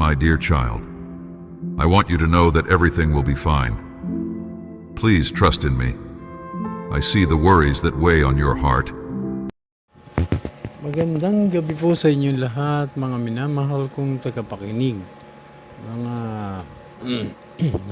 My dear child, I want you to know that everything will be fine. Please trust in me. I see the worries that weigh on your heart. Magandang gabi po sa inyong lahat, mga minamahal kong tagapakinig. Mga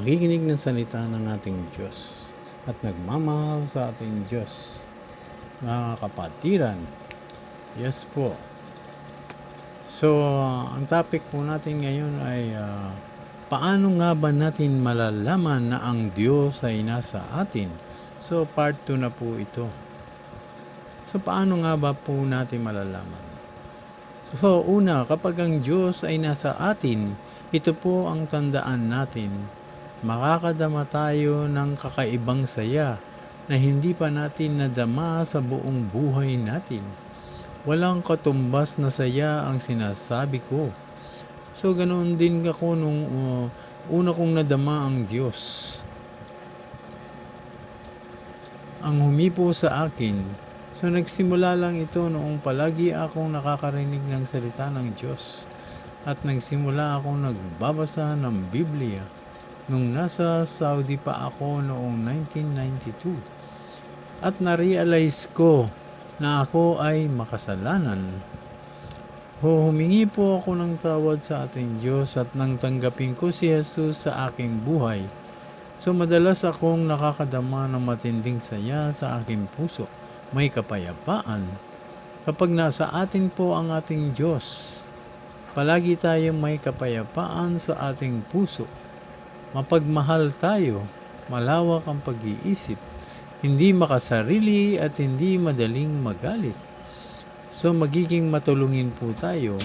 nakikinig ng salita ng ating Diyos at nagmamahal sa ating Diyos. Mga kapatiran, yes po. So, ang topic po natin ngayon ay paano nga ba natin malalaman na ang Diyos ay nasa atin? So, part 2 na po ito. So, paano nga ba po natin malalaman? So, una, kapag ang Diyos ay nasa atin, ito po ang tandaan natin. Makakadama tayo ng kakaibang saya na hindi pa natin nadama sa buong buhay natin. Walang katumbas na saya ang sinasabi ko. So, ganoon din ako nung una kong nadama ang Diyos. Ang humipo sa akin. So, nagsimula lang ito noong palagi akong nakakarinig ng salita ng Diyos. At nagsimula akong nagbabasa ng Biblia nung nasa Saudi pa ako noong 1992. At na-realize ko na ako ay makasalanan. Humingi po ako ng tawad sa ating Diyos at nang tanggapin ko si Jesus sa aking buhay. So, madalas akong nakakadama ng matinding saya sa aking puso. May kapayapaan. Kapag nasa atin po ang ating Diyos, palagi tayong may kapayapaan sa ating puso. Mapagmahal tayo, malawak ang pag-iisip, hindi makasarili at hindi madaling magalit. So magiging matulungin po tayo.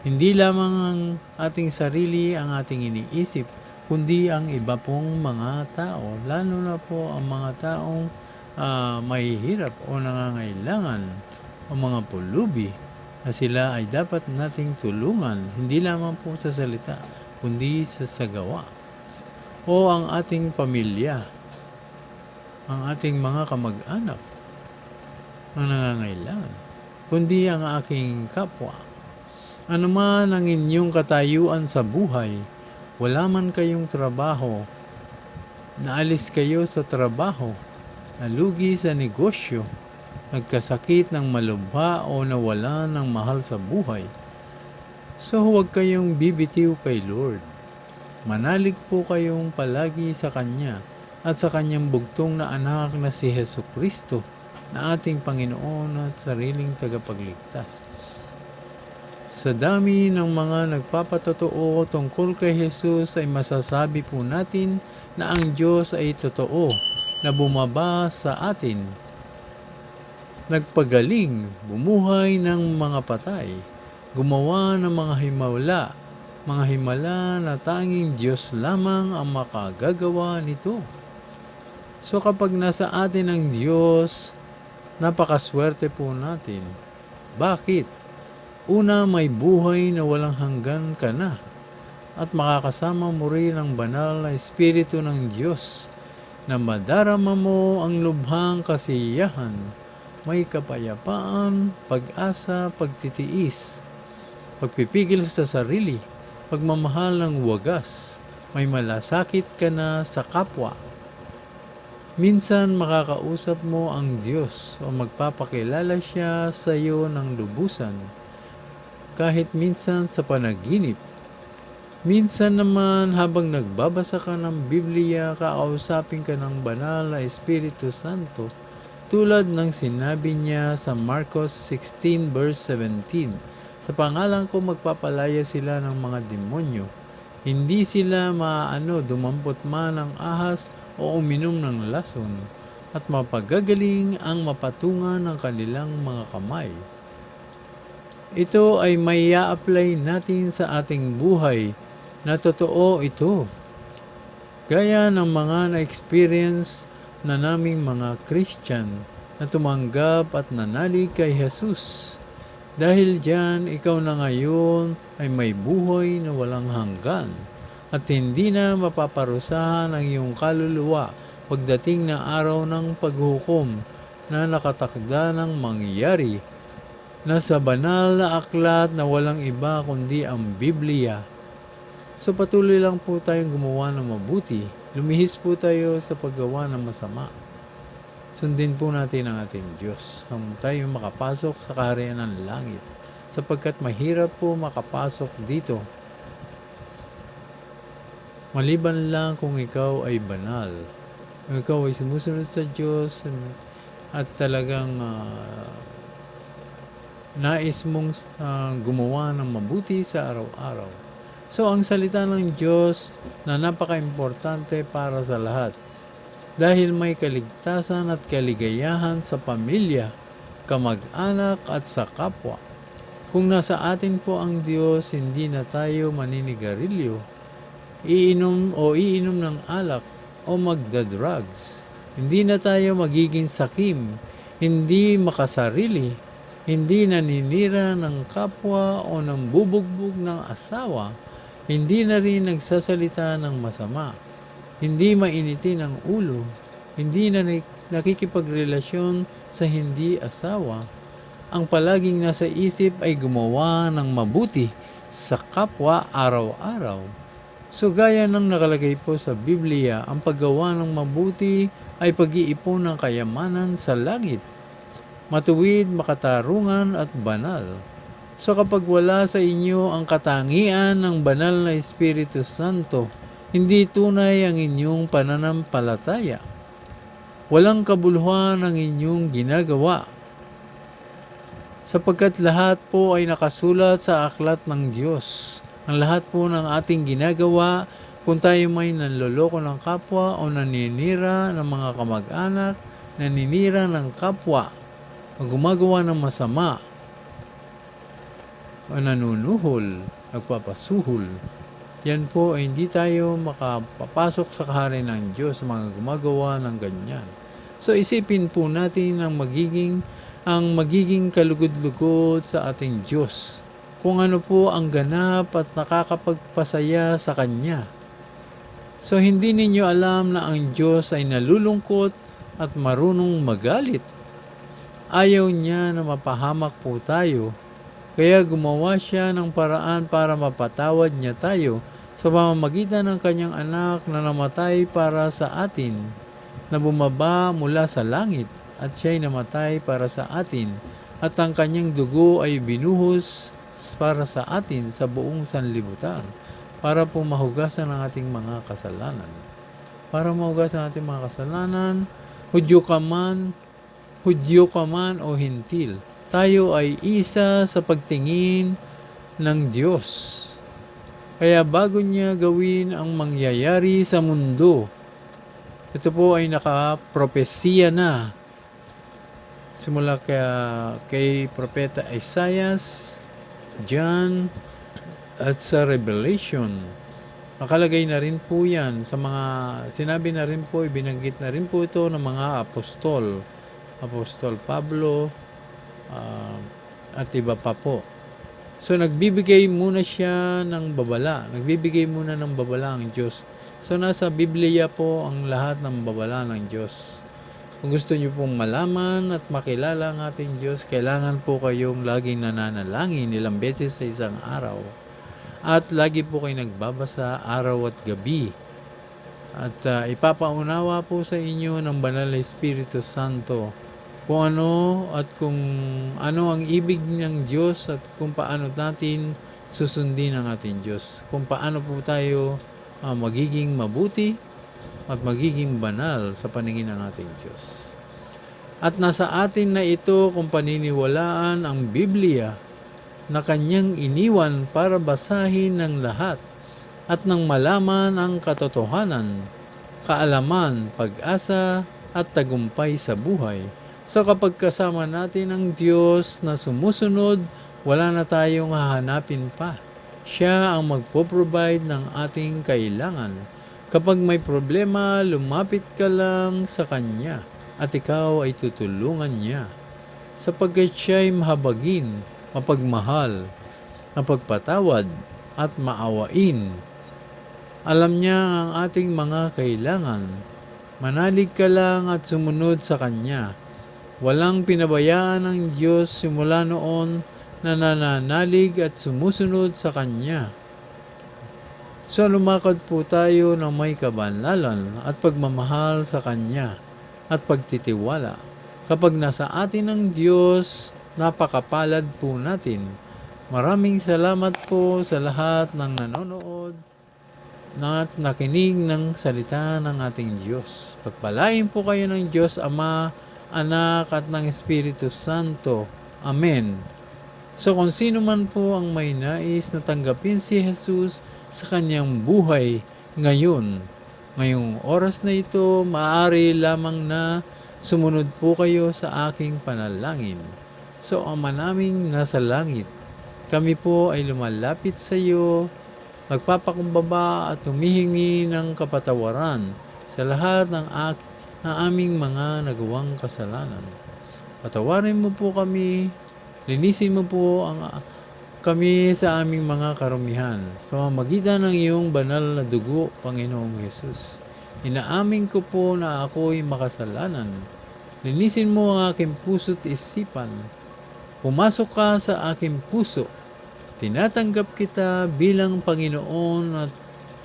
Hindi lamang ang ating sarili ang ating iniisip, kundi ang iba pong mga tao, lalo na po ang mga taong may hirap o nangangailangan o mga pulubi na sila ay dapat nating tulungan, hindi lamang po sa salita, kundi sa gawa. O ang ating pamilya, ang ating mga kamag-anak ang nangangailangan, kundi ang aking kapwa. Ano man ang inyong katayuan sa buhay, wala man kayong trabaho, naalis kayo sa trabaho, nalugi sa negosyo, nagkasakit ng malubha o nawala ng mahal sa buhay. So huwag kayong bibitiw kay Lord. Manalig po kayong palagi sa Kanya at sa Kanyang bugtong na anak na si Jesucristo na ating Panginoon at sariling tagapagligtas. Sa dami ng mga nagpapatotoo tungkol kay Jesus ay masasabi po natin na ang Diyos ay totoo na bumaba sa atin, nagpagaling, bumuhay ng mga patay, gumawa ng mga himala na tanging Diyos lamang ang makagagawa nito. So kapag nasa atin ang Diyos, napakaswerte po natin. Bakit? Una, may buhay na walang hanggan ka na at makakasama mo rin ang banal na Espiritu ng Diyos na madarama mo ang lubhang kasiyahan, may kapayapaan, pag-asa, pagtitiis, pagpipigil sa sarili, pagmamahal ng wagas, may malasakit ka na sa kapwa. Minsan makakausap mo ang Diyos o magpapakilala siya sa iyo ng lubusan, kahit minsan sa panaginip. Minsan naman habang nagbabasa ka ng Biblia, kakausapin ka ng banal na Espiritu Santo tulad ng sinabi niya sa Marcos 16 verse 17. Sa pangalan ko magpapalaya sila ng mga demonyo. Hindi sila dumampot man ng ahas o uminom ng lason at mapagagaling ang mapatungan ng kanilang mga kamay. Ito ay may i-apply natin sa ating buhay na totoo ito. Gaya ng mga na-experience na naming mga Christian na tumanggap at nanalig kay Jesus. Dahil diyan, ikaw na ngayon ay may buhay na walang hanggan at hindi na mapaparusahan ang iyong kaluluwa pagdating na araw ng paghukom na nakatakda ng mangyari na sa banal na aklat na walang iba kundi ang Biblia So patuloy lang po tayong gumawa ng mabuti. Lumihis po tayo sa paggawa ng masama. Sundin po natin ang ating Diyos nang tayo makapasok sa kaharian ng langit. Sapagkat mahirap po makapasok dito. Maliban lang kung ikaw ay banal. Kung ikaw ay sumusunod sa Diyos at talagang nais mong gumawa ng mabuti sa araw-araw. So, ang salita ng Diyos na napaka-importante para sa lahat. Dahil may kaligtasan at kaligayahan sa pamilya, kamag-anak at sa kapwa. Kung nasa atin po ang Diyos, hindi na tayo maninigarilyo, iinom ng alak o magdadrugs. Hindi na tayo magiging sakim, hindi makasarili, hindi naninira ng kapwa o ng bubugbog ng asawa, hindi na rin nagsasalita ng masama, hindi mainitin ang ulo, hindi na nakikipagrelasyon sa hindi asawa. Ang palaging nasa isip ay gumawa ng mabuti sa kapwa araw-araw. So gaya ng nakalagay po sa Biblia, ang paggawa ng mabuti ay pag-iipon ng kayamanan sa langit. Matuwid, makatarungan at banal. So kapag wala sa inyo ang katangian ng banal na Espiritu Santo, hindi tunay ang inyong pananampalataya. Walang kabuluhan ang inyong ginagawa. Sapagkat lahat po ay nakasulat sa aklat ng Diyos. Ang lahat po ng ating ginagawa, kung tayo may nanloloko ng kapwa o naninira ng mga kamag-anak, naninira ng kapwa, o gumagawa ng masama, o nanunuhol, nagpapasuhol, yan po ay hindi tayo makapapasok sa kaharian ng Diyos sa mga gumagawa ng ganyan. So isipin po natin ang magiging kalugod-lugod sa ating Diyos. Kung ano po ang ganap at nakakapagpasaya sa Kanya. So hindi ninyo alam na ang Diyos ay nalulungkot at marunong magalit. Ayaw niya na mapahamak po tayo. Kaya gumawa siya ng paraan para mapatawad niya tayo sa pamamagitan ng kanyang anak na namatay para sa atin, na bumaba mula sa langit at siya'y namatay para sa atin, at ang kanyang dugo ay binuhos para sa atin sa buong sanlibutan, para po mahugasan ang ating mga kasalanan. Para mahugasan ang ating mga kasalanan, Hudyo ka man o hintil, tayo ay isa sa pagtingin ng Diyos. Kaya bago niya gawin ang mangyayari sa mundo, ito po ay nakapropesiya na. Simula kay Propeta Isaiah, John, at sa Revelation. Nakalagay na rin po yan sa mga, sinabi na rin po, ibinanggit na rin po ito ng mga apostol. Apostol Pablo, at iba pa po. So nagbibigay muna siya ng babala. Nagbibigay muna ng babala ang Diyos. So nasa Biblia po ang lahat ng babala ng Diyos. Kung gusto niyo pong malaman at makilala ang ating Diyos, kailangan po kayong laging nananalangin ilang beses sa isang araw. At lagi po kayo nagbabasa araw at gabi. At ipapaunawa po sa inyo ng Banal na Espiritu Santo kung ano at kung ano ang ibig ng Diyos at kung paano natin susundin ang ating Diyos. Kung paano po tayo magiging mabuti at magiging banal sa paningin ng ating Diyos. At nasa atin na ito kung paniniwalaan ang Biblia na kanyang iniwan para basahin ng lahat at nang malaman ang katotohanan, kaalaman, pag-asa at tagumpay sa buhay. So kapag kasama natin ang Diyos na sumusunod, wala na tayong hahanapin pa. Siya ang magpo-provide ng ating kailangan. Kapag may problema, lumapit ka lang sa Kanya at ikaw ay tutulungan niya. Sapagkat siya'y mahabagin, mapagmahal, mapagpatawad at maawain. Alam niya ang ating mga kailangan. Manalig ka lang at sumunod sa Kanya. Walang pinabayaan ng Diyos simula noon na nananalig at sumusunod sa Kanya. So lumakad po tayo ng may kabanlalan at pagmamahal sa Kanya at pagtitiwala. Kapag nasa atin ang Diyos, napakapalad po natin. Maraming salamat po sa lahat ng nanonood at nakinig ng salita ng ating Diyos. Pagpalain po kayo ng Diyos Ama, Anak at ng Espiritu Santo. Amen. So kung sino man po ang may nais na tanggapin si Jesus sa kanyang buhay ngayong oras na ito, maaari lamang na sumunod po kayo sa aking panalangin. So Ama naming nasa langit, kami po ay lumalapit sa iyo, magpapakumbaba at humihingi ng kapatawaran sa lahat ng aming mga nagawang kasalanan. Patawarin mo po kami, linisin mo po kami sa aming mga karumihan sa pamamagitan ng iyong banal na dugo, Panginoong Hesus. Inaamin ko po na ako'y makasalanan. Linisin mo ang aking puso't isipan. Pumasok ka sa aking puso. Tinatanggap kita bilang Panginoon at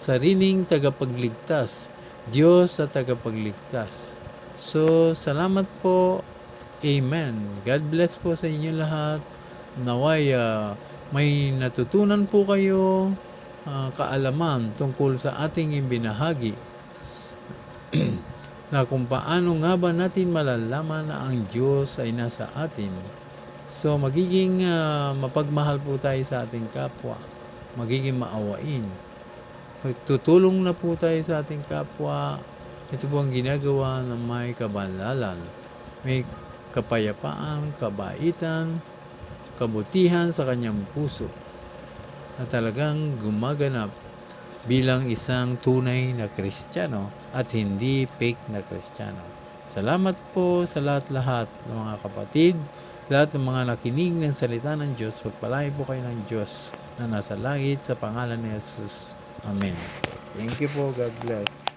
sariling tagapagligtas, Diyos at tagapagligtas. So, salamat po. Amen. God bless po sa inyo lahat. Naway may natutunan po kayo kaalaman tungkol sa ating ibinahagi na kung paano nga ba natin malalaman na ang Diyos ay nasa atin. So magiging mapagmahal po tayo sa ating kapwa, magiging maawain. Tutulong na po tayo sa ating kapwa. Ito po ang ginagawa ng may kabanlalan. May kapayapaan, kabaitan, kabutihan sa kanyang puso na talagang gumaganap bilang isang tunay na Kristiyano at hindi fake na Kristiyano. Salamat po sa lahat-lahat ng mga kapatid, lahat ng mga nakinig ng salita ng Diyos. Pagpalain po kayo ng Diyos na nasa langit sa pangalan ni Jesus. Amen. Thank you po. God bless.